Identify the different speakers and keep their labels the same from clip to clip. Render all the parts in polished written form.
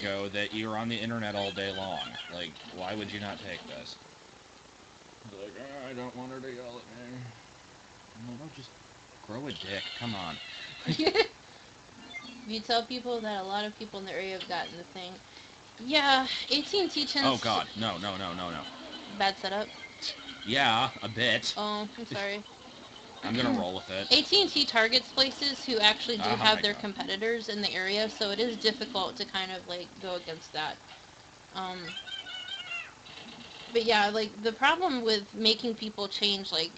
Speaker 1: ago that you're on the internet all day long. Like, why would you not take this? Like, I don't want her to yell at me. No, don't just grow a dick. Come on.
Speaker 2: You tell people that a lot of people in the area have gotten the thing. Yeah, AT&T tends.
Speaker 1: Oh God, no.
Speaker 2: Bad setup.
Speaker 1: Yeah, a bit.
Speaker 2: Oh, I'm sorry.
Speaker 1: I'm gonna roll with it.
Speaker 2: AT&T targets places who actually do
Speaker 1: Oh
Speaker 2: have
Speaker 1: my
Speaker 2: their
Speaker 1: God.
Speaker 2: competitors in the area, so it is difficult to kind of like go against that. But yeah, like the problem with making people change like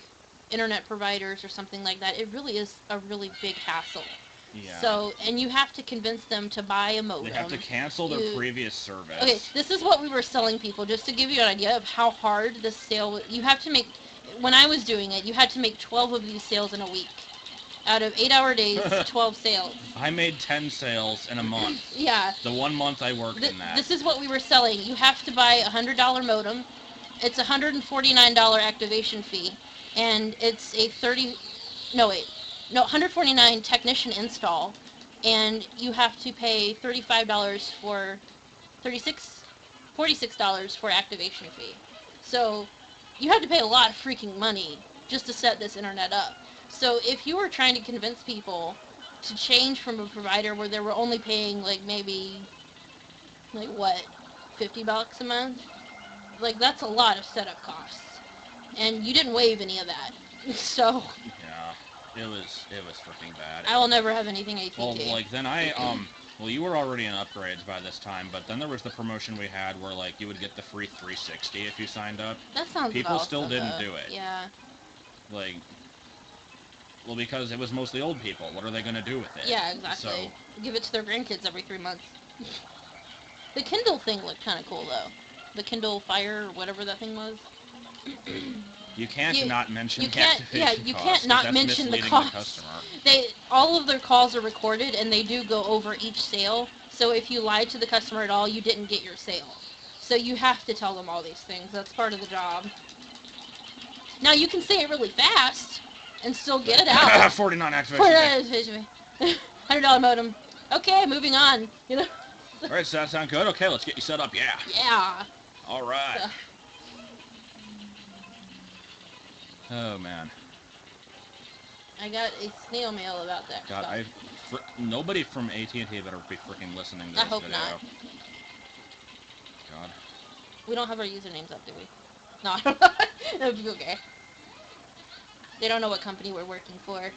Speaker 2: internet providers or something like that, it really is a really big hassle.
Speaker 1: Yeah.
Speaker 2: So, and you have to convince them to buy a modem.
Speaker 1: They have to cancel their previous service.
Speaker 2: Okay, this is what we were selling people, just to give you an idea of how hard this sale. You have to make. When I was doing it, you had to make 12 of these sales in a week. Out of 8-hour days, 12 sales.
Speaker 1: I made 10 sales in a month.
Speaker 2: Yeah.
Speaker 1: The 1 month I worked in that.
Speaker 2: This is what we were selling. You have to buy a $100 modem. It's a $149 activation fee, and it's a $149 technician install, and you have to pay $35 for $46 for activation fee. So you have to pay a lot of freaking money just to set this internet up. So if you were trying to convince people to change from a provider where they were only paying like maybe like what, $50 a month, like that's a lot of setup costs, and you didn't waive any of that. So
Speaker 1: yeah, it was freaking bad.
Speaker 2: I will never have anything AT&T.
Speaker 1: Well, like then well, you were already in upgrades by this time, but then there was the promotion we had where like you would get the free 360 if you signed up.
Speaker 2: That sounds
Speaker 1: People
Speaker 2: awesome,
Speaker 1: still didn't do it.
Speaker 2: Yeah.
Speaker 1: Like, well, because it was mostly old people. What are they gonna do with it?
Speaker 2: Yeah, exactly. So, give it to their grandkids every 3 months. The Kindle thing looked kind of cool though. The Kindle Fire or whatever that thing was.
Speaker 1: You can't not mention
Speaker 2: you can't,
Speaker 1: activation
Speaker 2: yeah, you
Speaker 1: costs,
Speaker 2: can't not mention the cost.
Speaker 1: customer.
Speaker 2: All of their calls are recorded, and they do go over each sale. So if you lied to the customer at all, you didn't get your sale. So you have to tell them all these things. That's part of the job. Now you can say it really fast and still get it out.
Speaker 1: 49 activation.
Speaker 2: $100 modem. Okay, moving on. You know.
Speaker 1: All right, does that sound good? Okay, let's get you set up. Yeah.
Speaker 2: Yeah.
Speaker 1: All right. So. Oh man.
Speaker 2: I got a snail mail about that.
Speaker 1: God, nobody from AT&T better be freaking listening to this
Speaker 2: video. I hope not.
Speaker 1: God.
Speaker 2: We don't have our usernames up, do we? No, that would be okay. They don't know what company we're working for.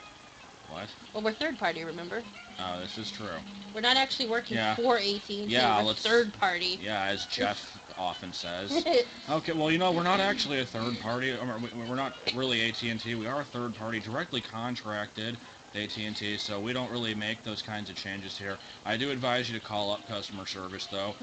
Speaker 1: What?
Speaker 2: Well, we're third party, remember?
Speaker 1: Oh, this is true.
Speaker 2: We're not actually working for AT&T.
Speaker 1: Yeah,
Speaker 2: we're third party.
Speaker 1: Yeah, as Jeff often says. Okay, well, you know, we're not actually a third party. We're not really AT&T. We are a third party directly contracted to AT&T, so we don't really make those kinds of changes here. I do advise you to call up customer service, though.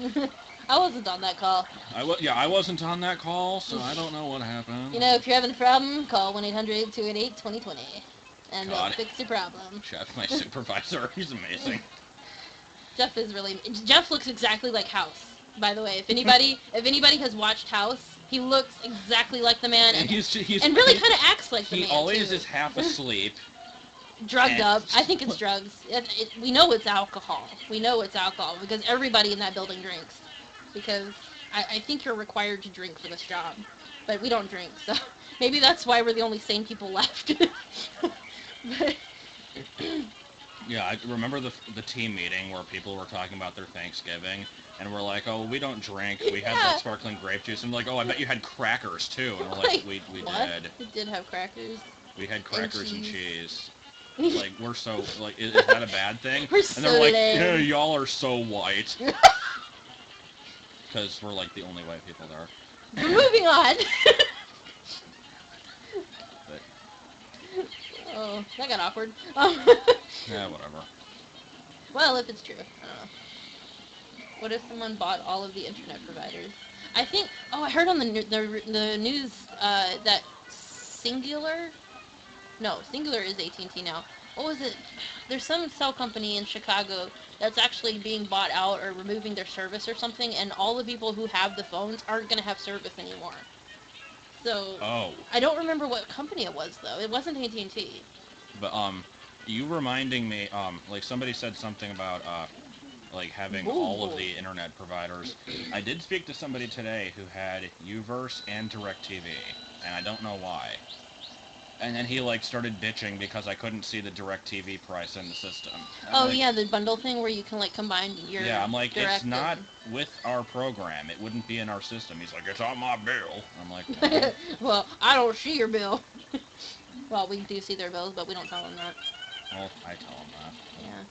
Speaker 2: I wasn't on that call.
Speaker 1: I wasn't on that call, so I don't know what happened.
Speaker 2: You know, if you're having a problem, call 1-800-288-2020. And they'll fix your problem.
Speaker 1: Jeff, my supervisor, he's amazing.
Speaker 2: Jeff looks exactly like House, by the way. If anybody has watched House, he looks exactly like the man, and really kind of acts like the man.
Speaker 1: He always is half asleep.
Speaker 2: Drugged up. I think it's drugs. We know it's alcohol. We know it's alcohol because everybody in that building drinks. Because I think you're required to drink for this job, but we don't drink, so maybe that's why we're the only sane people left.
Speaker 1: Yeah, I remember the team meeting where people were talking about their Thanksgiving, and we're like, oh, we don't drink. We had that sparkling grape juice. And like, oh, I bet you had crackers, too. And we're like, we did.
Speaker 2: We did have crackers.
Speaker 1: We had crackers and cheese. Like, we're so, like, is that a bad thing?
Speaker 2: We're so
Speaker 1: and they're like, yeah, y'all are so white. Because we're, like, the only white people there.
Speaker 2: We're moving on. Oh, that got awkward.
Speaker 1: Yeah, whatever.
Speaker 2: Well, if it's true. I don't know. What if someone bought all of the internet providers? I think... Oh, I heard on the news that Singular... No, Singular is AT&T now. What was it? There's some cell company in Chicago that's actually being bought out or removing their service or something, and all the people who have the phones aren't going to have service anymore. So, I don't remember what company it was, though. It wasn't AT&T.
Speaker 1: But, you reminding me, like, somebody said something about, like having all of the internet providers. I did speak to somebody today who had Uverse and DirecTV, and I don't know why. And then he like started bitching because I couldn't see the DirecTV price in the system.
Speaker 2: Oh
Speaker 1: like,
Speaker 2: yeah, the bundle thing where you can like combine your
Speaker 1: yeah, I'm like, it's not
Speaker 2: and...
Speaker 1: with our program. It wouldn't be in our system. He's like, it's on my bill. I'm like,
Speaker 2: well, I don't see your bill. Well, we do see their bills, but we don't tell them that.
Speaker 1: well, I tell him that.
Speaker 2: Yeah.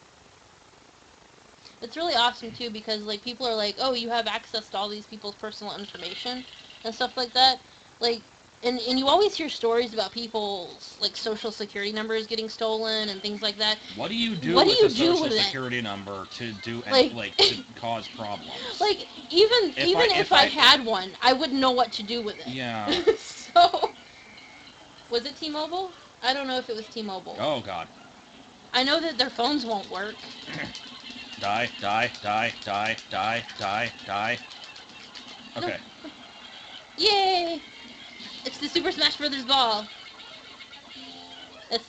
Speaker 2: It's really awesome too because like people are like, oh, you have access to all these people's personal information and stuff like that. Like, and you always hear stories about people's like social security numbers getting stolen and things like that.
Speaker 1: What do you do with a social security number to do like to cause problems?
Speaker 2: Like even if I had one, I wouldn't know what to do with it.
Speaker 1: Yeah.
Speaker 2: So was it T-Mobile? I don't know if it was T-Mobile.
Speaker 1: Oh God.
Speaker 2: I know that their phones won't work.
Speaker 1: Die. Okay.
Speaker 2: No. Yay! It's the Super Smash Brothers ball.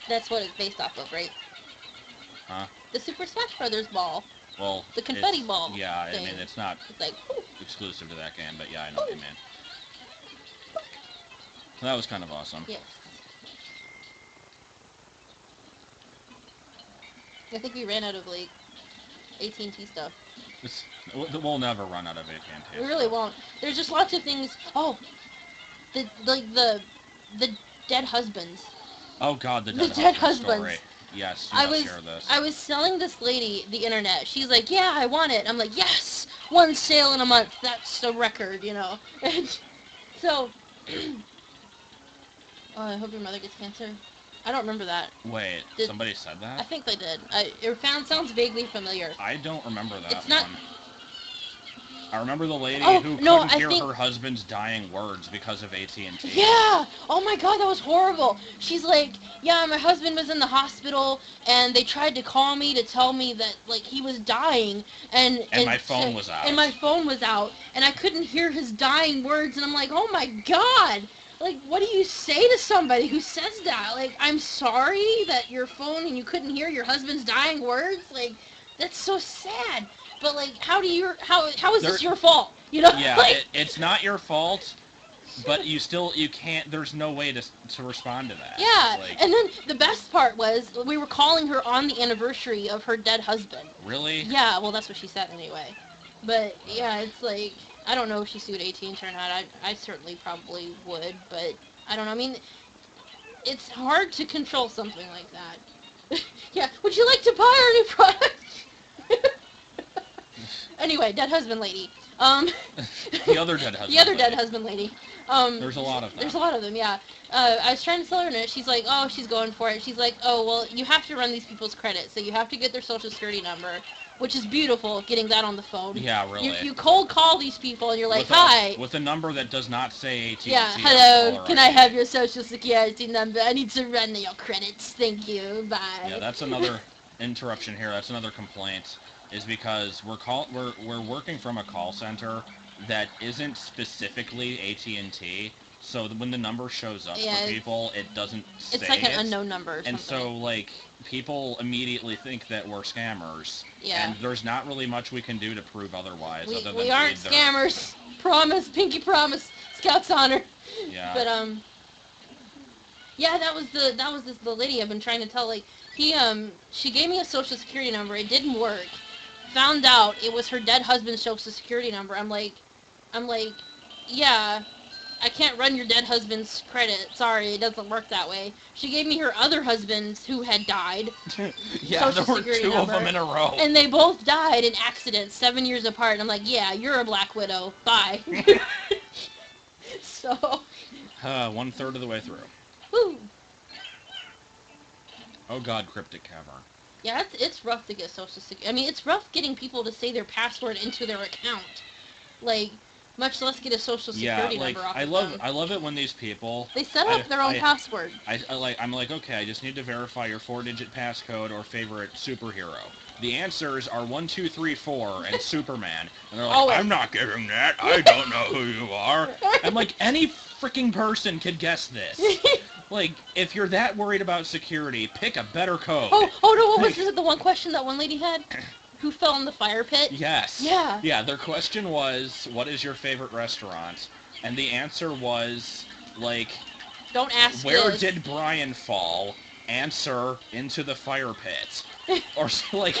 Speaker 2: That's what it's based off of, right?
Speaker 1: Huh?
Speaker 2: The Super Smash Brothers ball.
Speaker 1: Well,
Speaker 2: the confetti ball.
Speaker 1: Yeah,
Speaker 2: thing.
Speaker 1: I mean it's not
Speaker 2: like
Speaker 1: exclusive to that game, but yeah, I know what you mean. So that was kind of awesome.
Speaker 2: Yes. I think we ran out of like AT&T stuff.
Speaker 1: We'll never run out of AT&T.
Speaker 2: We really won't. There's just lots of things. Oh, the dead husbands.
Speaker 1: Oh God, the
Speaker 2: dead husbands.
Speaker 1: Story. Yes, you must share this.
Speaker 2: I was selling this lady the internet. She's like, yeah, I want it. I'm like, yes, one sale in a month. That's a record, you know. And so, oh, I hope your mother gets cancer. I don't remember that.
Speaker 1: Wait, somebody said that?
Speaker 2: I think they did. It sounds vaguely familiar.
Speaker 1: I don't remember that.
Speaker 2: It's not.
Speaker 1: One. I remember the lady who couldn't hear her husband's dying words because of AT&T.
Speaker 2: Yeah! Oh my God, that was horrible. She's like, yeah, my husband was in the hospital, and they tried to call me to tell me that, like, he was dying, and
Speaker 1: my phone was out.
Speaker 2: And my phone was out, and I couldn't hear his dying words, and I'm like, oh my God! Like, what do you say to somebody who says that? Like, I'm sorry that your phone and you couldn't hear your husband's dying words? Like, that's so sad. But like, how is this your fault? You know?
Speaker 1: Yeah,
Speaker 2: like,
Speaker 1: it's not your fault, but you can't. There's no way to respond to that.
Speaker 2: Yeah, and then the best part was we were calling her on the anniversary of her dead husband.
Speaker 1: Really?
Speaker 2: Yeah, well that's what she said anyway. But yeah, it's like I don't know if she sued AT&T or not. I certainly probably would, but I don't know. I mean, it's hard to control something like that. Yeah, would you like to buy our new product? Anyway, dead husband lady.
Speaker 1: The other dead husband.
Speaker 2: The other dead husband lady.
Speaker 1: There's a lot of them.
Speaker 2: There's a lot of them, yeah. I was trying to sell her it. She's like, oh, she's going for it. She's like, oh, well, you have to run these people's credit, so you have to get their social security number, which is beautiful, getting that on the phone.
Speaker 1: Yeah, really.
Speaker 2: You cold call these people, and you're like, hi.
Speaker 1: With a number that does not say AT&T.
Speaker 2: Yeah, hello, can I have your social security number? I need to run your credits. Thank you, bye.
Speaker 1: Yeah, that's another interruption here. That's another complaint. Is because we're working from a call center that isn't specifically AT&T, so when the number shows up for people, it doesn't say
Speaker 2: it's like an unknown number or something.
Speaker 1: And so, like, people immediately think that we're scammers. Yeah. And there's not really much we can do to prove otherwise.
Speaker 2: We aren't scammers. Promise, pinky promise. Scout's honor.
Speaker 1: Yeah.
Speaker 2: But, yeah, that was the lady I've been trying to tell, like, she gave me a social security number, it didn't work. Found out it was her dead husband's social security number. I'm like, yeah, I can't run your dead husband's credit. Sorry, it doesn't work that way. She gave me her other husbands who had died.
Speaker 1: Yeah, there were two of them in a row.
Speaker 2: And they both died in accidents 7 years apart. And I'm like, yeah, you're a black widow. Bye. So.
Speaker 1: 1/3 of the way through.
Speaker 2: Woo.
Speaker 1: Oh God, Cryptic Cavern.
Speaker 2: Yeah, it's rough to get social security. I mean, it's rough getting people to say their password into their account. Like, much less get a social security number off of them.
Speaker 1: I love it when these people...
Speaker 2: They set up their own password.
Speaker 1: I'm like, okay, I just need to verify your 4-digit passcode or favorite superhero. The answers are 1, 2, 3, 4, and Superman. And they're like, I'm not giving that. I don't know who you are. I'm like, any freaking person could guess this. Like, if you're that worried about security, pick a better code.
Speaker 2: Oh no, what was the one question that one lady had? who fell in the fire pit?
Speaker 1: Yes.
Speaker 2: Yeah.
Speaker 1: Yeah, their question was, what is your favorite restaurant? And the answer was, like,
Speaker 2: Don't ask
Speaker 1: where
Speaker 2: this.
Speaker 1: did Brian fall? Answer, into the fire pit. Or, like...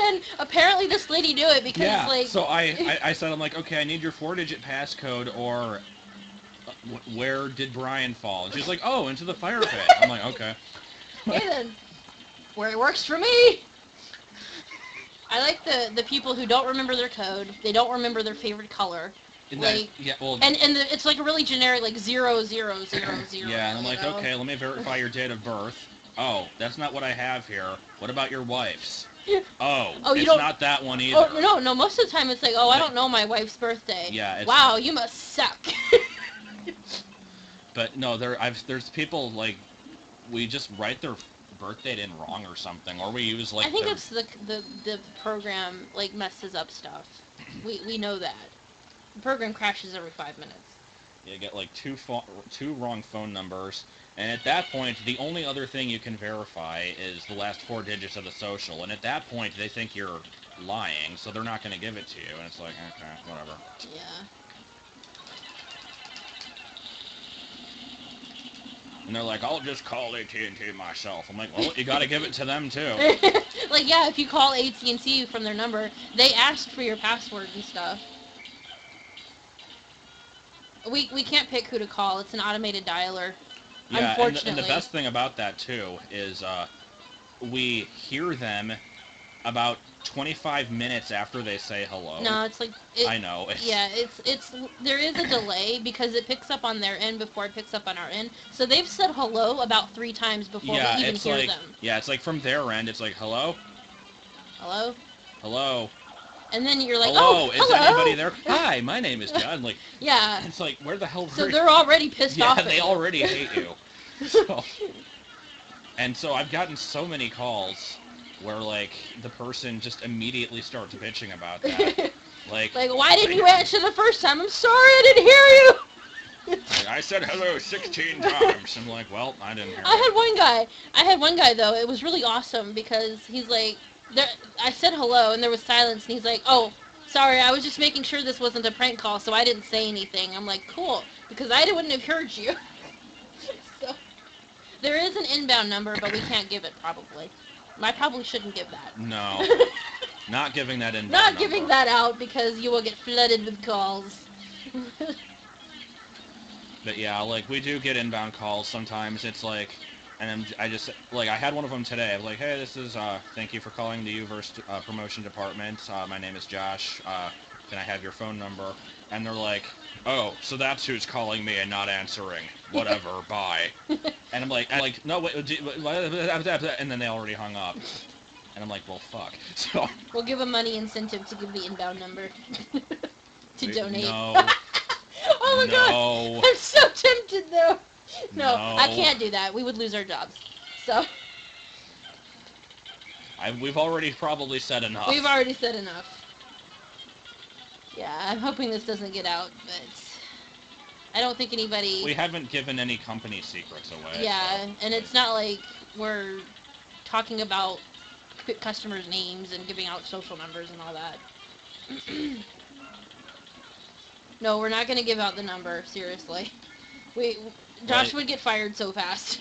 Speaker 2: And apparently this lady knew it because,
Speaker 1: Yeah,
Speaker 2: like...
Speaker 1: so I said, I'm like, okay, I need your 4-digit passcode, or where did Brian fall? And she's like, oh, into the fire pit. I'm like, okay.
Speaker 2: Hey then, where it works for me. I like the people who don't remember their code. They don't remember their favorite color.
Speaker 1: And
Speaker 2: Like,
Speaker 1: yeah, well,
Speaker 2: and it's like a really generic, like 00000.
Speaker 1: yeah, and I'm like, okay, let me verify your date of birth. Oh, that's not what I have here. What about your wife's? Oh,
Speaker 2: you
Speaker 1: it's
Speaker 2: don't...
Speaker 1: not that one either.
Speaker 2: Oh, no, most of the time it's like, oh, I don't know my wife's birthday.
Speaker 1: Yeah,
Speaker 2: wow, you must suck.
Speaker 1: But no, there's people, like, we just write their birth date in wrong or something, or we use, like,
Speaker 2: I think it's the program, like, messes up stuff. We know that. The program crashes every 5 minutes.
Speaker 1: You get, like, two wrong phone numbers, and at that point, the only other thing you can verify is the last 4 digits of the social, and at that point, they think you're lying, so they're not going to give it to you, and it's like, okay, whatever.
Speaker 2: Yeah.
Speaker 1: And they're like, I'll just call AT&T myself. I'm like, well, you got to give it to them, too.
Speaker 2: Like, yeah, if you call AT&T from their number, they asked for your password and stuff. We can't pick who to call. It's an automated dialer.
Speaker 1: Yeah,
Speaker 2: Unfortunately.
Speaker 1: and the best thing about that, too, is we hear them about 25 minutes after they say hello.
Speaker 2: No, it's like...
Speaker 1: I know.
Speaker 2: Yeah, there is a delay because it picks up on their end before it picks up on our end. So they've said hello about 3 times before we even hear them.
Speaker 1: Yeah, it's like from their end, it's like, hello?
Speaker 2: Hello?
Speaker 1: Hello?
Speaker 2: And then you're like,
Speaker 1: hello?
Speaker 2: oh,
Speaker 1: Is anybody there? Hi, my name is John. Like,
Speaker 2: yeah.
Speaker 1: It's like, where the hell
Speaker 2: So they're already pissed off.
Speaker 1: Yeah, they already hate you. So, and so I've gotten so many calls where, like, the person just immediately starts bitching about that. Like,
Speaker 2: why didn't you answer the first time? I'm sorry, I didn't hear you.
Speaker 1: Like, I said hello 16 times. I'm like, well, I didn't hear
Speaker 2: I had one guy, though. It was really awesome because he's like, I said hello, and there was silence, and he's like, oh, sorry, I was just making sure this wasn't a prank call, so I didn't say anything. I'm like, cool, because I wouldn't have heard you. So, there is an inbound number, but we can't give it, probably. I probably shouldn't give that.
Speaker 1: No. Not giving that inbound
Speaker 2: Not
Speaker 1: number.
Speaker 2: giving that out, because you will get flooded with calls.
Speaker 1: But yeah, like, we do get inbound calls sometimes. It's like, and I just, like, I had one of them today. I was like, hey, this is, thank you for calling the Uverse promotion department. My name is Josh. Can I have your phone number? And they're like, oh, so that's who's calling me and not answering. Whatever, bye. And I'm like, no, wait, and then they already hung up. And I'm like, well, fuck. So
Speaker 2: we'll give a money incentive to give the inbound number to donate.
Speaker 1: No.
Speaker 2: Oh my god, I'm so tempted though. No, I can't do that. We would lose our jobs. So
Speaker 1: we've already probably said enough.
Speaker 2: We've already said enough. Yeah, I'm hoping this doesn't get out, but I don't think anybody...
Speaker 1: We haven't given any company secrets away.
Speaker 2: Yeah, so, and it's not like we're talking about customers' names and giving out social numbers and all that. No, we're not going to give out the number, seriously. Josh would get fired so fast.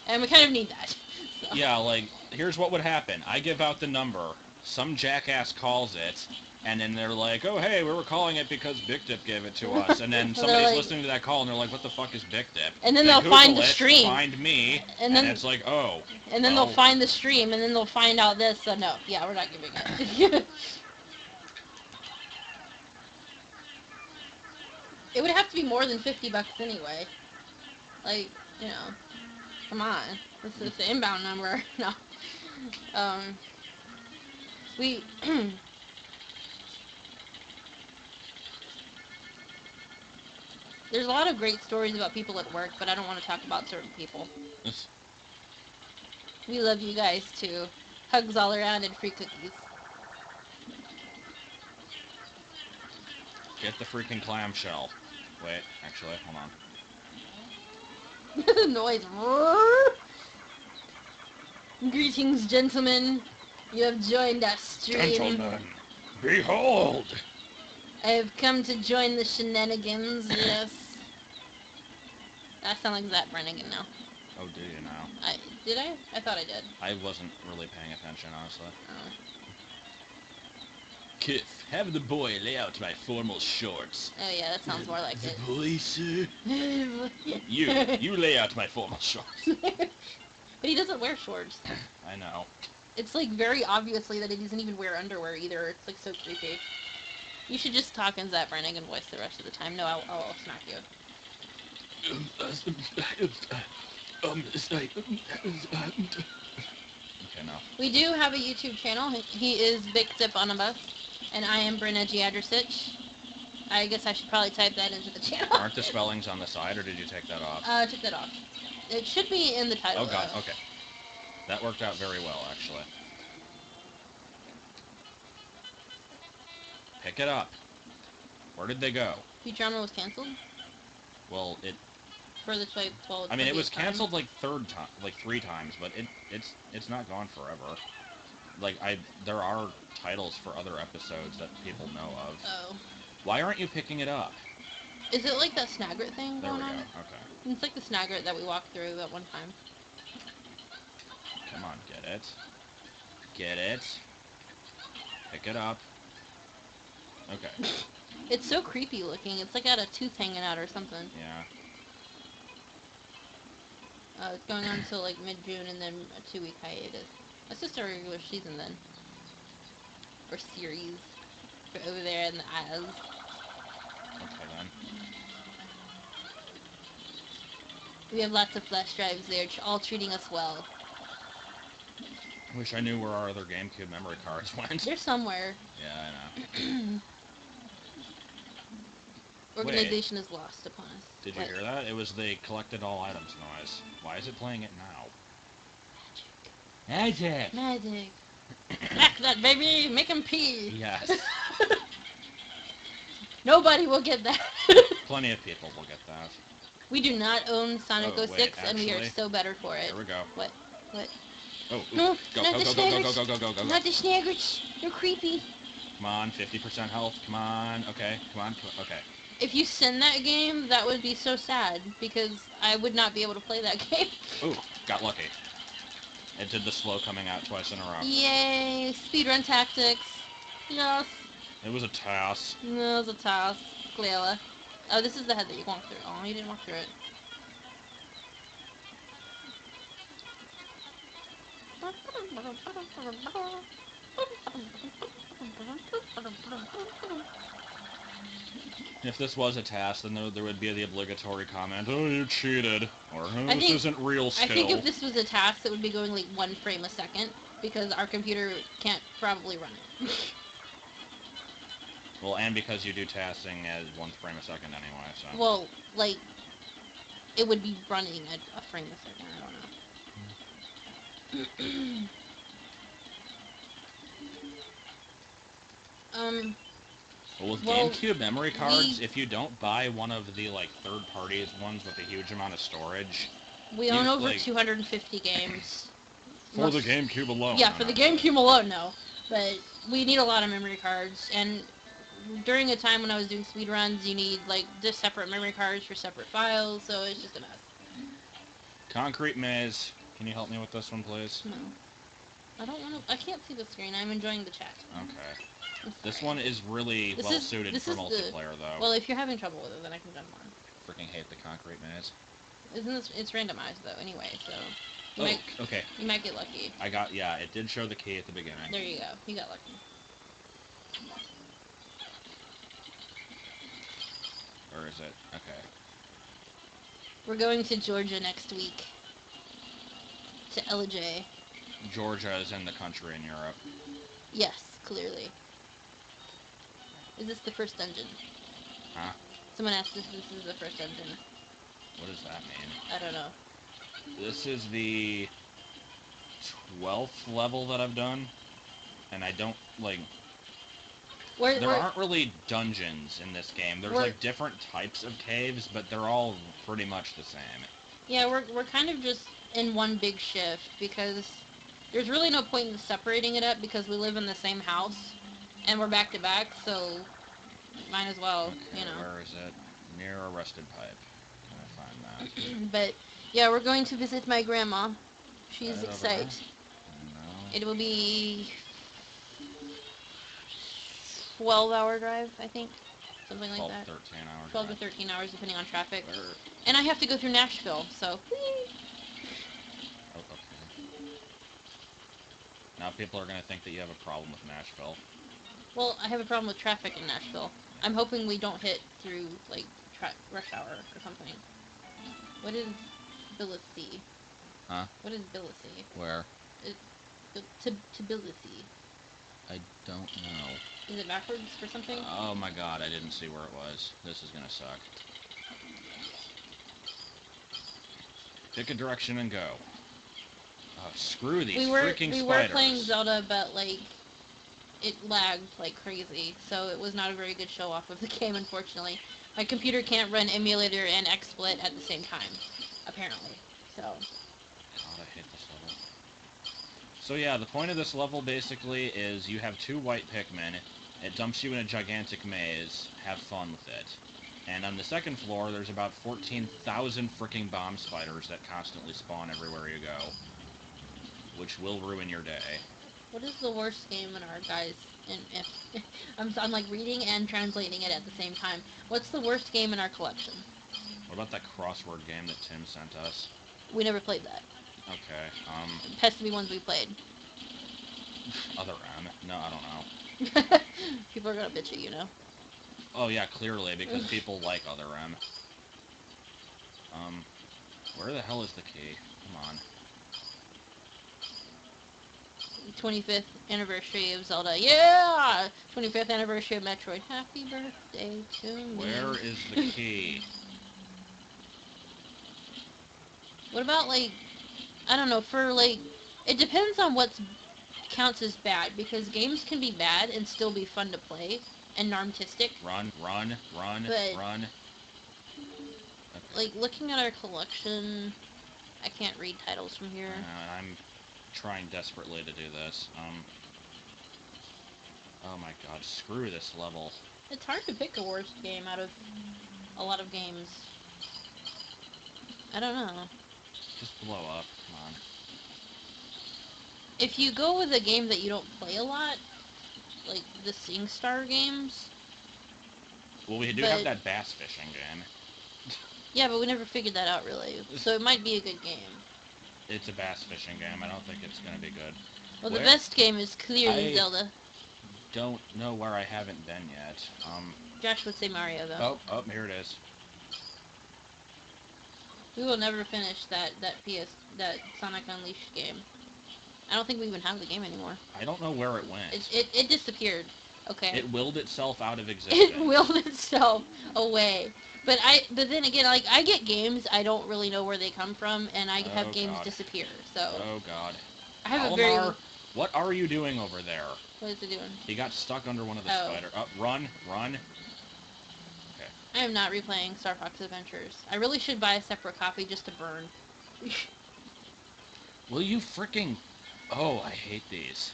Speaker 2: And we kind of need that. So.
Speaker 1: Yeah, like, here's what would happen. I give out the number, some jackass calls it, and then they're like, oh, hey, we were calling it because Big Dip gave it to us. And then somebody's listening to that call, and they're like, what the fuck is Big Dip?
Speaker 2: And then they'll find the stream.
Speaker 1: Find me, and then it's like, oh.
Speaker 2: And then they'll find the stream, and then they'll find out this, so no. Yeah, we're not giving it. It would have to be more than $50 anyway. Like, you know, come on. This is the inbound number. No. There's a lot of great stories about people at work, but I don't want to talk about certain people. We love you guys, too. Hugs all around and free cookies.
Speaker 1: Get the freaking clamshell. Wait, actually, hold on.
Speaker 2: The noise. Greetings, gentlemen. You have joined our stream.
Speaker 1: Gentlemen, behold!
Speaker 2: I have come to join the shenanigans, yes. I sound like Zap Brannigan now.
Speaker 1: Oh, do you now?
Speaker 2: Did I? I thought I did.
Speaker 1: I wasn't really paying attention, honestly.
Speaker 2: Oh.
Speaker 1: Kiff, have the boy lay out my formal shorts.
Speaker 2: Oh yeah, that sounds more like it.
Speaker 1: The boy, sir? You lay out my formal shorts.
Speaker 2: But he doesn't wear shorts.
Speaker 1: I know.
Speaker 2: It's like very obviously that he doesn't even wear underwear either. It's like so creepy. You should just talk in Zap Brannigan voice the rest of the time. No, I'll smack you.
Speaker 1: Okay, no.
Speaker 2: We do have a YouTube channel. He is Big Tip on a Bus, and I am Brynna Giadrosich. I guess I should probably type that into the channel.
Speaker 1: Aren't the spellings on the side, or did you take that off?
Speaker 2: I took that off. It should be in the title.
Speaker 1: Oh god,
Speaker 2: though.
Speaker 1: okay. That worked out very well, actually. Pick it up. Where did they go?
Speaker 2: Futurama was canceled
Speaker 1: Well, it...
Speaker 2: for the 12.
Speaker 1: I mean, it was canceled like 3 times, but it's not gone forever. Like, there are titles for other episodes that people know of.
Speaker 2: Oh.
Speaker 1: Why aren't you picking it up?
Speaker 2: Is it like that Snagrit thing
Speaker 1: There we
Speaker 2: going
Speaker 1: go,
Speaker 2: on?
Speaker 1: okay.
Speaker 2: It's like the Snagrit that we walked through that one time.
Speaker 1: Come on, get it. Get it. Pick it up. Okay.
Speaker 2: It's so creepy looking. It's like got a tooth hanging out or something.
Speaker 1: Yeah.
Speaker 2: It's going on until like mid-June and then a 2-week hiatus. That's just a regular season then. Or series. For over there in the Isles.
Speaker 1: Okay then.
Speaker 2: We have lots of flash drives there, all treating us well.
Speaker 1: Wish I knew where our other GameCube memory cards went.
Speaker 2: They're somewhere.
Speaker 1: Yeah, I know.
Speaker 2: Organization is lost upon us.
Speaker 1: Did you hear that? It was the collected all items noise. Why is it playing it now? Magic!
Speaker 2: Magic. Smack that baby! Make him pee!
Speaker 1: Yes.
Speaker 2: Nobody will get that.
Speaker 1: Plenty of people will get that.
Speaker 2: We do not own Sonic
Speaker 1: Oh,
Speaker 2: 06,
Speaker 1: wait,
Speaker 2: and we are
Speaker 1: actually?
Speaker 2: so better for it.
Speaker 1: There we go.
Speaker 2: What? What?
Speaker 1: Oh,
Speaker 2: No,
Speaker 1: go,
Speaker 2: not
Speaker 1: go,
Speaker 2: the
Speaker 1: go, go, go, go, go, go, go, go.
Speaker 2: Not the Snaggerts. They're creepy.
Speaker 1: Come on, 50% health. Come on. Okay, come on. Okay.
Speaker 2: If you send that game, that would be so sad, because I would not be able to play that game.
Speaker 1: Ooh, got lucky. It did the slow coming out twice in a row.
Speaker 2: Yay! Speedrun tactics. Yes.
Speaker 1: It was a toss.
Speaker 2: No, it was a toss. Clearly. Oh, this is the head that you walked through. Oh, you didn't walk through it.
Speaker 1: If this was a task, then there would be the obligatory comment, oh, you cheated, or oh,
Speaker 2: I
Speaker 1: this
Speaker 2: think-
Speaker 1: isn't real skill.
Speaker 2: I think if this was a task, it would be going like 1 frame a second, because our computer can't probably run it.
Speaker 1: Well, and because you do tasking at 1 frame a second anyway, so...
Speaker 2: Well, like, it would be running at a frame a second, I don't know.
Speaker 1: Well, with
Speaker 2: well,
Speaker 1: GameCube memory cards, if you don't buy one of the, like, third-party ones with a huge amount of storage...
Speaker 2: We own over
Speaker 1: like,
Speaker 2: 250 games.
Speaker 1: For the GameCube alone.
Speaker 2: Yeah, for the GameCube alone, no. But we need a lot of memory cards, and during a time when I was doing speedruns, you need, like, just separate memory cards for separate files, so it's just a mess.
Speaker 1: Concrete Maze. Can you help me with this one, please?
Speaker 2: No. I don't want to... I can't see the screen. I'm enjoying the chat.
Speaker 1: Okay. This one is really well-suited for multiplayer, though.
Speaker 2: Well, if you're having trouble with it, then I can jump on.
Speaker 1: Freaking hate the Concrete Maze.
Speaker 2: Isn't this... It's randomized, though, anyway, so...
Speaker 1: Okay.
Speaker 2: You might get lucky.
Speaker 1: Yeah, it did show the key at the beginning.
Speaker 2: There you go. You got lucky.
Speaker 1: Or is it? Okay.
Speaker 2: We're going to Georgia next week. To LJ.
Speaker 1: Georgia is in the country in Europe.
Speaker 2: Yes, clearly. Is this the first dungeon?
Speaker 1: Huh?
Speaker 2: Someone asked if this is the first dungeon.
Speaker 1: What does that mean?
Speaker 2: I don't know.
Speaker 1: This is the 12th level that I've done, and I don't, like... There aren't really dungeons in this game. There's, like, different types of caves, but they're all pretty much the same.
Speaker 2: Yeah, we're kind of just in one big shift, because There's really no point in separating it up because we live in the same house, and we're back to back, so might as well,
Speaker 1: Okay,
Speaker 2: you know.
Speaker 1: where is it? Near a rusted pipe. Can I find that?
Speaker 2: But yeah, we're going to visit my grandma. She's
Speaker 1: Right over there?
Speaker 2: excited.
Speaker 1: No.
Speaker 2: It will be 12-hour drive, I think. Something like
Speaker 1: 12
Speaker 2: that.
Speaker 1: to 13 hours.
Speaker 2: 12 to 13 hours, depending on traffic.
Speaker 1: Where?
Speaker 2: And I have to go through Nashville, so...
Speaker 1: Oh, okay. Now people are going to think that you have a problem with Nashville.
Speaker 2: Well, I have a problem with traffic in Nashville. I'm hoping we don't hit through, like, rush hour or something. What is Tbilisi?
Speaker 1: Huh?
Speaker 2: What is Tbilisi?
Speaker 1: Where?
Speaker 2: Tbilisi.
Speaker 1: I don't know.
Speaker 2: Is it backwards for something?
Speaker 1: Oh my god, I didn't see where it was. This is gonna suck. Pick a direction and go. Oh, screw these freaking spiders.
Speaker 2: We were playing Zelda, but, like, it lagged like crazy, so it was not a very good show-off of the game, unfortunately. My computer can't run emulator and XSplit at the same time, apparently. So.
Speaker 1: God, I hate this level. So yeah, the point of this level basically is you have 2 white Pikmin, it dumps you in a gigantic maze, have fun with it. And on the second floor, there's about 14,000 freaking bomb spiders that constantly spawn everywhere you go, which will ruin your day.
Speaker 2: What is the worst game in our guys? I'm like reading and translating it at the same time. What's the worst game in our collection?
Speaker 1: What about that crossword game that Tim sent us?
Speaker 2: We never played that.
Speaker 1: Okay,
Speaker 2: It has to be ones we played.
Speaker 1: Other M? No, I don't know.
Speaker 2: People are gonna bitch at you, know?
Speaker 1: Oh yeah, clearly, because people like Other M. Where the hell is the key? Come on.
Speaker 2: 25th anniversary of Zelda. Yeah! 25th anniversary of Metroid. Happy birthday to me.
Speaker 1: Where is the key?
Speaker 2: What about, like, I don't know, for, like, it depends on what counts as bad, because games can be bad and still be fun to play, and narmatistic.
Speaker 1: Run.
Speaker 2: But,
Speaker 1: Okay.
Speaker 2: like, looking at our collection, I can't read titles from here.
Speaker 1: I'm trying desperately to do this. Oh my god, screw this level.
Speaker 2: It's hard to pick a worst game out of a lot of games. I don't know.
Speaker 1: Just blow up, come on.
Speaker 2: If you go with a game that you don't play a lot, like the SingStar games...
Speaker 1: Well, we do have that bass fishing game.
Speaker 2: Yeah, but we never figured that out, really. So it might be a good game.
Speaker 1: It's a bass fishing game. I don't think it's going to be good.
Speaker 2: Well, the best game is clearly Zelda.
Speaker 1: Don't know where I haven't been yet.
Speaker 2: Josh would say Mario, though.
Speaker 1: Oh, here it is.
Speaker 2: We will never finish that Sonic Unleashed game. I don't think we even have the game anymore.
Speaker 1: I don't know where it went.
Speaker 2: It disappeared. Okay.
Speaker 1: It willed itself out of existence.
Speaker 2: It willed itself away. But then again, like, I get games, I don't really know where they come from, and I have games disappear, so...
Speaker 1: Oh, God.
Speaker 2: I have
Speaker 1: Alamar, what are you doing over there?
Speaker 2: What is it doing?
Speaker 1: He got stuck under one of the spiders. Oh, run. Okay.
Speaker 2: I am not replaying Star Fox Adventures. I really should buy a separate copy just to burn.
Speaker 1: Will you fricking... Oh, I hate these.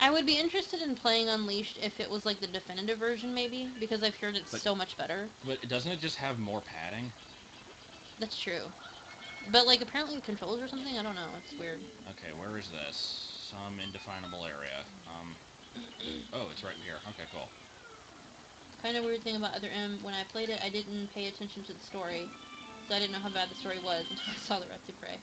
Speaker 2: I would be interested in playing Unleashed if it was like the definitive version, maybe, because I've heard it's so much better.
Speaker 1: But doesn't it just have more padding?
Speaker 2: That's true. But, like, apparently the controls or something? I don't know. It's weird.
Speaker 1: Okay, where is this? Some indefinable area. Oh, it's right here. Okay, cool.
Speaker 2: Kind of weird thing about Other M, when I played it, I didn't pay attention to the story. So I didn't know how bad the story was until I saw the Retsu Prey.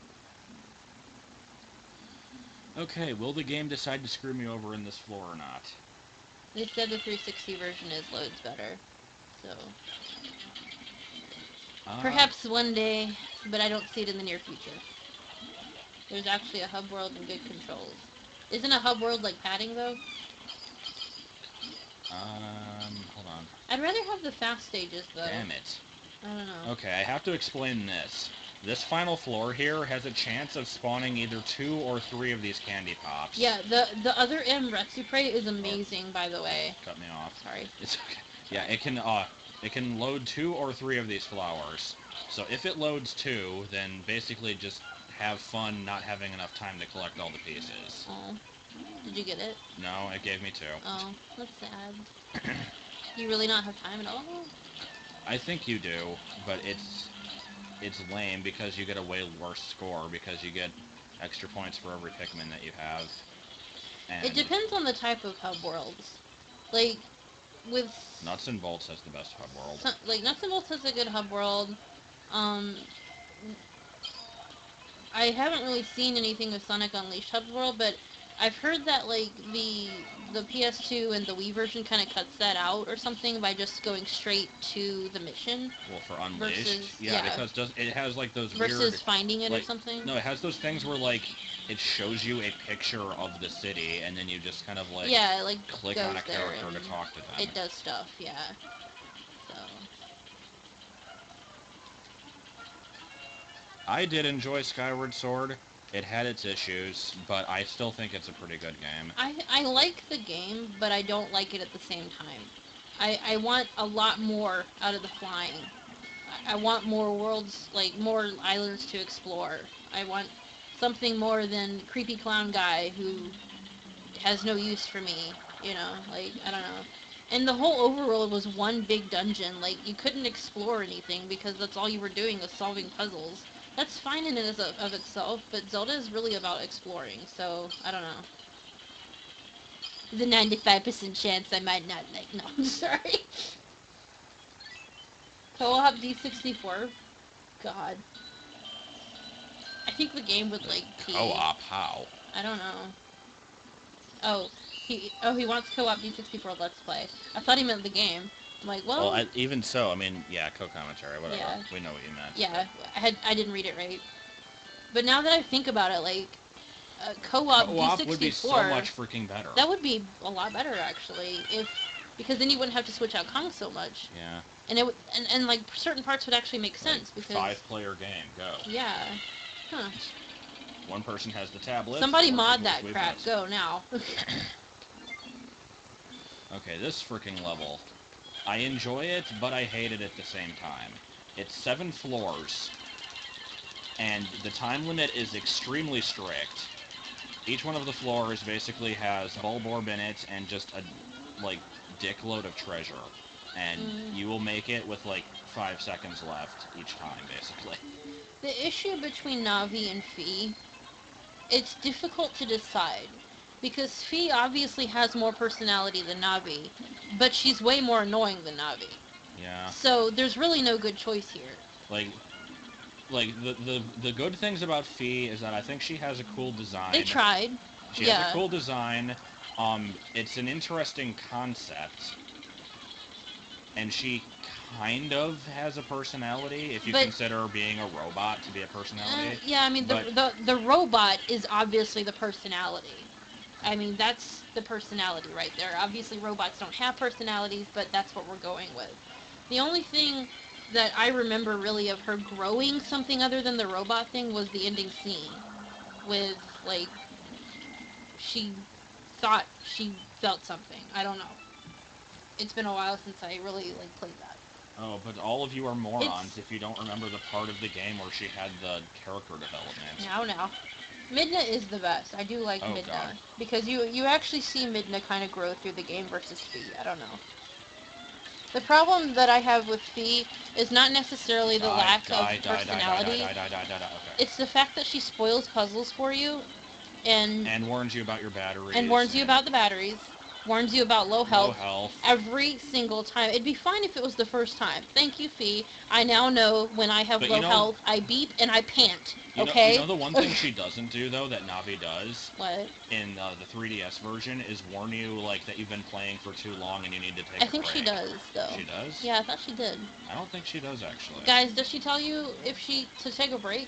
Speaker 1: Okay, will the game decide to screw me over in this floor or not?
Speaker 2: They said the 360 version loads better. So... perhaps one day, but I don't see it in the near future. There's actually a hub world and good controls. Isn't a hub world like padding, though?
Speaker 1: Hold on.
Speaker 2: I'd rather have the fast stages, though.
Speaker 1: Damn it.
Speaker 2: I don't know.
Speaker 1: Okay, I have to explain this. This final floor here has a chance of spawning either 2 or 3 of these candy pops.
Speaker 2: Yeah, the Other M Retsu Prey is amazing, by the way.
Speaker 1: Cut me off.
Speaker 2: Sorry.
Speaker 1: It's okay. Yeah, it can load 2 or 3 of these flowers. So if it loads 2, then basically just have fun not having enough time to collect all the pieces.
Speaker 2: Oh. Did you get it?
Speaker 1: No, it gave me 2.
Speaker 2: Oh, that's sad. You really not have time at all?
Speaker 1: I think you do, but it's lame because you get a way worse score because you get extra points for every Pikmin that you have. And
Speaker 2: It depends on the type of hub worlds. Like, with...
Speaker 1: Nuts and Bolts has the best hub world.
Speaker 2: Like, Nuts and Bolts has a good hub world. I haven't really seen anything with Sonic Unleashed hub world, but I've heard that, like, the PS2 and the Wii version kind of cuts that out or something by just going straight to the mission.
Speaker 1: Well, for Unleashed?
Speaker 2: Versus,
Speaker 1: yeah, because it has, like, those
Speaker 2: versus
Speaker 1: weird...
Speaker 2: finding it
Speaker 1: like,
Speaker 2: or something.
Speaker 1: No, it has those things where, like, it shows you a picture of the city, and then you just kind of, like,
Speaker 2: yeah, like
Speaker 1: click
Speaker 2: goes
Speaker 1: on a character
Speaker 2: there
Speaker 1: to talk to them.
Speaker 2: It does stuff, yeah. So...
Speaker 1: I did enjoy Skyward Sword. It had its issues, but I still think it's a pretty good game.
Speaker 2: I like the game, but I don't like it at the same time. I want a lot more out of the flying. I want more worlds, like, more islands to explore. I want something more than creepy clown guy who has no use for me, you know? Like, I don't know. And the whole overworld was one big dungeon. Like, you couldn't explore anything because that's all you were doing was solving puzzles. That's fine in and of itself, but Zelda is really about exploring, so I don't know. The 95% chance I might not like. No, I'm sorry. Co-op D64? God. I think the game would, like, be...
Speaker 1: Co-op? How?
Speaker 2: I don't know. Oh, he wants co-op D64 Let's Play. I thought he meant the game. I'm like, well...
Speaker 1: even so, I mean, yeah, co-commentary, whatever.
Speaker 2: Yeah.
Speaker 1: We know what you meant.
Speaker 2: Yeah, I didn't read it right. But now that I think about it, like, co-op D64...
Speaker 1: would be so much freaking better.
Speaker 2: That would be a lot better, actually, because then you wouldn't have to switch out Kong so much.
Speaker 1: Yeah.
Speaker 2: And it would, and like, certain parts would actually make sense, because...
Speaker 1: 5-player game, go.
Speaker 2: Yeah. Huh.
Speaker 1: One person has the tablet.
Speaker 2: Somebody mod that crap, go now.
Speaker 1: Okay, this freaking level. I enjoy it, but I hate it at the same time. It's 7 floors, and the time limit is extremely strict. Each one of the floors basically has a bulb orb in it and just a, like, dickload of treasure. And you will make it with, like, 5 seconds left each time, basically.
Speaker 2: The issue between Navi and Fi, it's difficult to decide. Because Fi obviously has more personality than Navi, but she's way more annoying than Navi.
Speaker 1: Yeah.
Speaker 2: So there's really no good choice here.
Speaker 1: Like the good things about Fi is that I think she has a cool design.
Speaker 2: They tried.
Speaker 1: She has a cool design. It's an interesting concept. And she kind of has a personality, if you consider being a robot to be a personality.
Speaker 2: Yeah, I mean, the robot is obviously the personality. I mean, that's the personality right there. Obviously, robots don't have personalities, but that's what we're going with. The only thing that I remember really of her growing something other than the robot thing was the ending scene. With, like, she thought she felt something. I don't know. It's been a while since I really, like, played that.
Speaker 1: Oh, but all of you are morons if you don't remember the part of the game where she had the character development.
Speaker 2: Now. Midna is the best. I do like Midna. God. Because you actually see Midna kind of grow through the game versus Fi. I don't know. The problem that I have with Fi is not necessarily the lack of personality. It's the fact that she spoils puzzles for you and
Speaker 1: warns you about your batteries.
Speaker 2: And warns you about the batteries. Warns you about low health every single time. It'd be fine if it was the first time. Thank you, Fi. I now know when I have low health, I beep and I pant. Okay?
Speaker 1: You know the one thing she doesn't do, though, that Navi does?
Speaker 2: What?
Speaker 1: In the 3DS version, is warn you, like, that you've been playing for too long and you need to take a break.
Speaker 2: I think she does, though.
Speaker 1: She does?
Speaker 2: Yeah, I thought she did.
Speaker 1: I don't think she does, actually.
Speaker 2: Guys, does she tell you to take a break?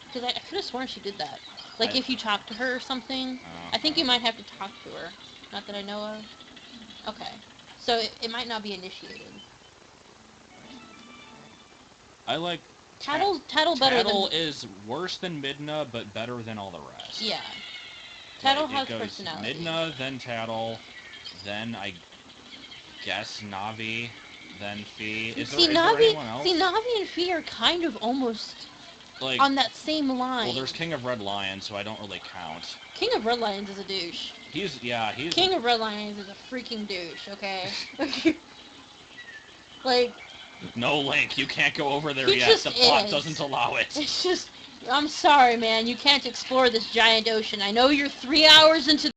Speaker 2: Because I could have sworn she did that. Like, if you talk to her or something. I think you might have to talk to her. Not that I know of. Okay. So it might not be initiated.
Speaker 1: I like...
Speaker 2: Tattle better than...
Speaker 1: Tattle is worse than Midna, but better than all the rest.
Speaker 2: Yeah. Tattle has personality.
Speaker 1: Midna, then Tattle, then I guess Navi, then Fi. Is there anyone else?
Speaker 2: See, Navi and Fi are kind of almost
Speaker 1: like,
Speaker 2: on that same line.
Speaker 1: well, there's King of Red Lion, so I don't really count.
Speaker 2: King of Red Lions is a douche.
Speaker 1: He's
Speaker 2: King of Red Lions is a freaking douche, okay? Like...
Speaker 1: No, Link, you can't go over there
Speaker 2: He
Speaker 1: yet.
Speaker 2: just
Speaker 1: The plot
Speaker 2: is.
Speaker 1: doesn't allow it.
Speaker 2: It's just... I'm sorry, man. You can't explore this giant ocean. I know you're 3 hours into